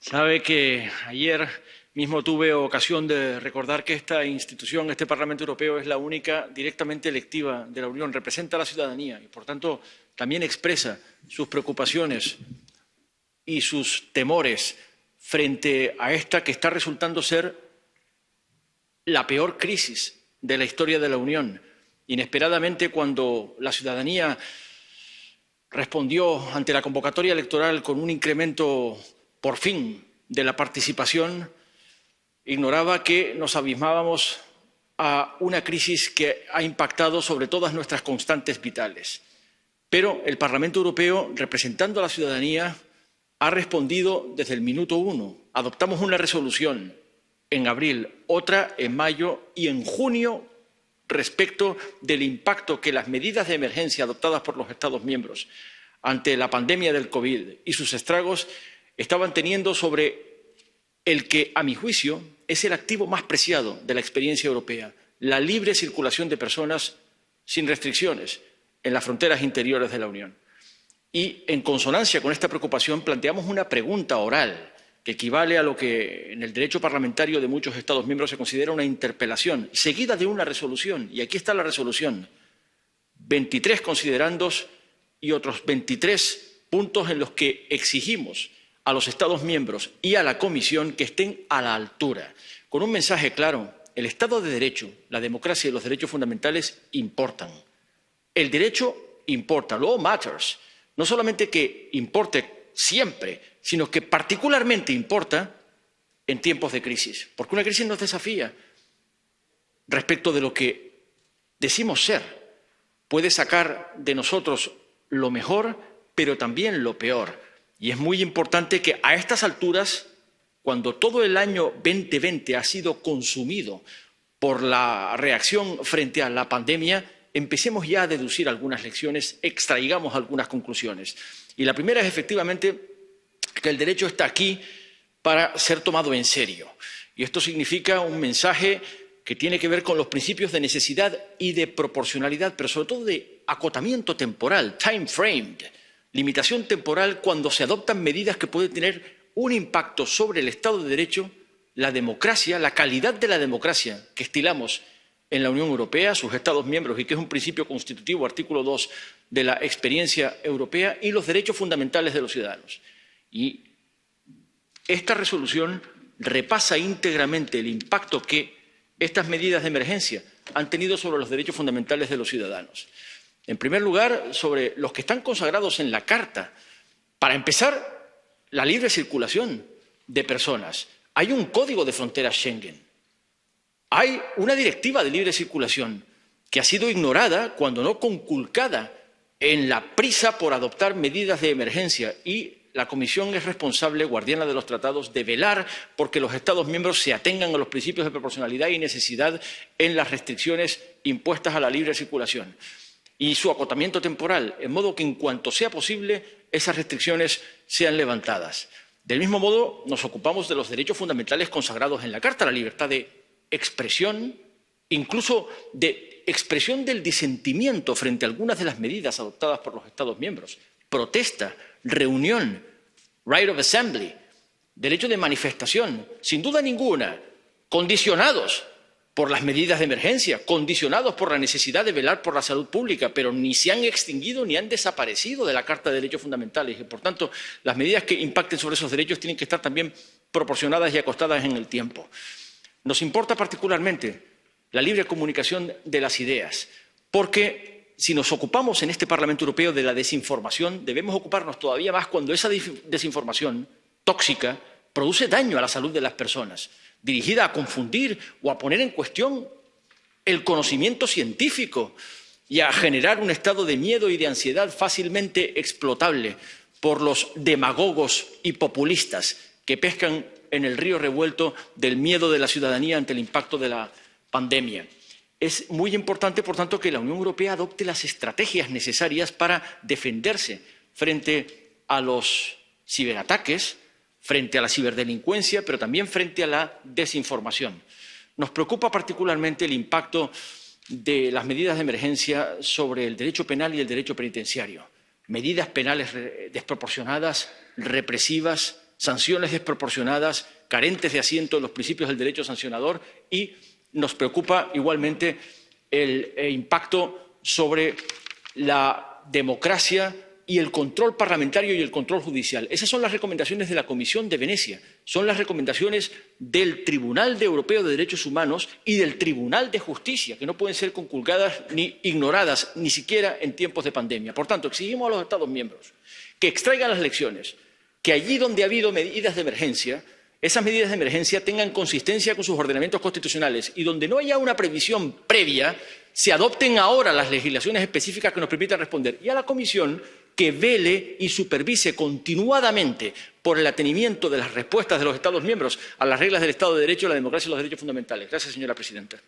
Sabe que ayer mismo tuve ocasión de recordar que esta institución, este Parlamento Europeo, es la única directamente electiva de la Unión, representa a la ciudadanía y, por tanto, también expresa sus preocupaciones y sus temores frente a esta que está resultando ser la peor crisis de la historia de la Unión. Inesperadamente, cuando la ciudadanía respondió ante la convocatoria electoral con un incremento, por fin, de la participación, ignoraba que nos abismábamos a una crisis que ha impactado sobre todas nuestras constantes vitales. Pero el Parlamento Europeo, representando a la ciudadanía, ha respondido desde el minuto uno. Adoptamos una resolución en abril, otra en mayo y en junio respecto del impacto que las medidas de emergencia adoptadas por los Estados miembros ante la pandemia del COVID y sus estragos estaban teniendo sobre el que, a mi juicio, es el activo más preciado de la experiencia europea, la libre circulación de personas sin restricciones en las fronteras interiores de la Unión. Y, en consonancia con esta preocupación, planteamos una pregunta oral que equivale a lo que en el derecho parlamentario de muchos Estados miembros se considera una interpelación, seguida de una resolución. Y aquí está la resolución. 23 considerandos y otros 23 puntos en los que exigimos a los Estados miembros y a la Comisión que estén a la altura, con un mensaje claro: el Estado de Derecho, la democracia y los derechos fundamentales importan. El derecho importa, law matters. No solamente que importe siempre, sino que particularmente importa en tiempos de crisis, porque una crisis nos desafía respecto de lo que decimos ser. Puede sacar de nosotros lo mejor, pero también lo peor. Y es muy importante que a estas alturas, cuando todo el año 2020 ha sido consumido por la reacción frente a la pandemia, empecemos ya a deducir algunas lecciones, extraigamos algunas conclusiones. Y la primera es, efectivamente, que el derecho está aquí para ser tomado en serio. Y esto significa un mensaje que tiene que ver con los principios de necesidad y de proporcionalidad, pero sobre todo de acotamiento temporal, time framed, limitación temporal cuando se adoptan medidas que pueden tener un impacto sobre el Estado de Derecho, la democracia, la calidad de la democracia que estilamos en la Unión Europea, sus Estados miembros, y que es un principio constitutivo, artículo 2 de la experiencia europea, y los derechos fundamentales de los ciudadanos. Y esta resolución repasa íntegramente el impacto que estas medidas de emergencia han tenido sobre los derechos fundamentales de los ciudadanos. En primer lugar, sobre los que están consagrados en la Carta. Para empezar, la libre circulación de personas. Hay un código de fronteras Schengen. Hay una directiva de libre circulación que ha sido ignorada, cuando no conculcada, en la prisa por adoptar medidas de emergencia. Y la Comisión es responsable, guardiana de los tratados, de velar por que los Estados miembros se atengan a los principios de proporcionalidad y necesidad en las restricciones impuestas a la libre circulación y su acotamiento temporal, en modo que, en cuanto sea posible, esas restricciones sean levantadas. Del mismo modo, nos ocupamos de los derechos fundamentales consagrados en la Carta, la libertad de expresión, incluso de expresión del disentimiento frente a algunas de las medidas adoptadas por los Estados miembros, protesta, reunión, right of assembly, derecho de manifestación, sin duda ninguna, condicionados por las medidas de emergencia, condicionados por la necesidad de velar por la salud pública, pero ni se han extinguido ni han desaparecido de la Carta de Derechos Fundamentales. Y, por tanto, las medidas que impacten sobre esos derechos tienen que estar también proporcionadas y acotadas en el tiempo. Nos importa particularmente la libre comunicación de las ideas, porque si nos ocupamos en este Parlamento Europeo de la desinformación, debemos ocuparnos todavía más cuando esa desinformación tóxica produce daño a la salud de las personas, dirigida a confundir o a poner en cuestión el conocimiento científico y a generar un estado de miedo y de ansiedad fácilmente explotable por los demagogos y populistas que pescan en el río revuelto del miedo de la ciudadanía ante el impacto de la pandemia. Es muy importante, por tanto, que la Unión Europea adopte las estrategias necesarias para defenderse frente a los ciberataques, frente a la ciberdelincuencia, pero también frente a la desinformación. Nos preocupa particularmente el impacto de las medidas de emergencia sobre el derecho penal y el derecho penitenciario. Medidas penales desproporcionadas, represivas, sanciones desproporcionadas, carentes de asiento en los principios del derecho sancionador, y nos preocupa igualmente el impacto sobre la democracia y el control parlamentario y el control judicial. Esas son las recomendaciones de la Comisión de Venecia, son las recomendaciones del Tribunal Europeo de Derechos Humanos y del Tribunal de Justicia, que no pueden ser conculcadas ni ignoradas, ni siquiera en tiempos de pandemia. Por tanto, exigimos a los Estados miembros que extraigan las lecciones, que allí donde ha habido medidas de emergencia, esas medidas de emergencia tengan consistencia con sus ordenamientos constitucionales, y donde no haya una previsión previa, se adopten ahora las legislaciones específicas que nos permitan responder. Y a la Comisión, que vele y supervise continuadamente por el atenimiento de las respuestas de los Estados miembros a las reglas del Estado de Derecho, la democracia y los derechos fundamentales. Gracias, señora presidenta.